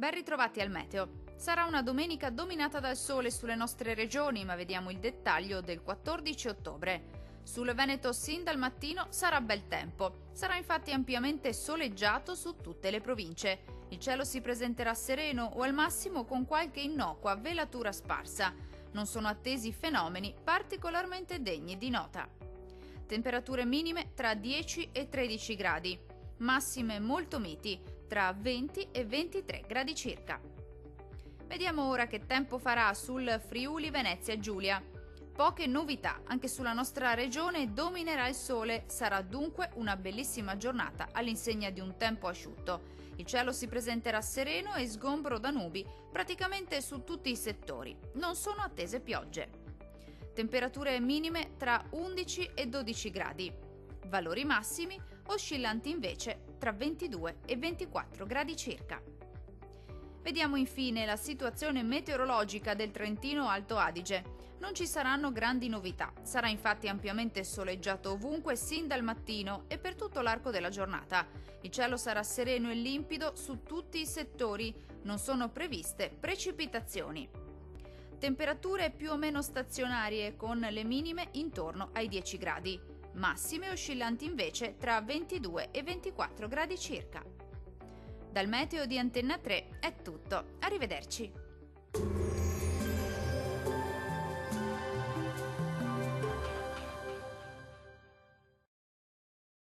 Ben ritrovati al meteo. Sarà una domenica dominata dal sole sulle nostre regioni, ma vediamo il dettaglio del 14 ottobre. Sul Veneto sin dal mattino sarà bel tempo. Sarà infatti ampiamente soleggiato su tutte le province. Il cielo si presenterà sereno o al massimo con qualche innocua velatura sparsa. Non sono attesi fenomeni particolarmente degni di nota. Temperature minime tra 10 e 13 gradi. Massime molto miti, tra 20 e 23 gradi circa. Vediamo ora che tempo farà sul Friuli Venezia Giulia. Poche novità, anche sulla nostra regione dominerà il sole, sarà dunque una bellissima giornata all'insegna di un tempo asciutto. Il cielo si presenterà sereno e sgombro da nubi praticamente su tutti i settori. Non sono attese piogge. Temperature minime tra 11 e 12 gradi. Valori massimi oscillanti invece tra 22 e 24 gradi circa. Vediamo infine la situazione meteorologica del Trentino Alto Adige. Non ci saranno grandi novità, sarà infatti ampiamente soleggiato ovunque sin dal mattino e per tutto l'arco della giornata. Il cielo sarà sereno e limpido su tutti i settori, non sono previste precipitazioni. Temperature più o meno stazionarie con le minime intorno ai 10 gradi. Massime oscillanti invece tra 22 e 24 gradi circa. Dal meteo di Antenna 3 è tutto, arrivederci.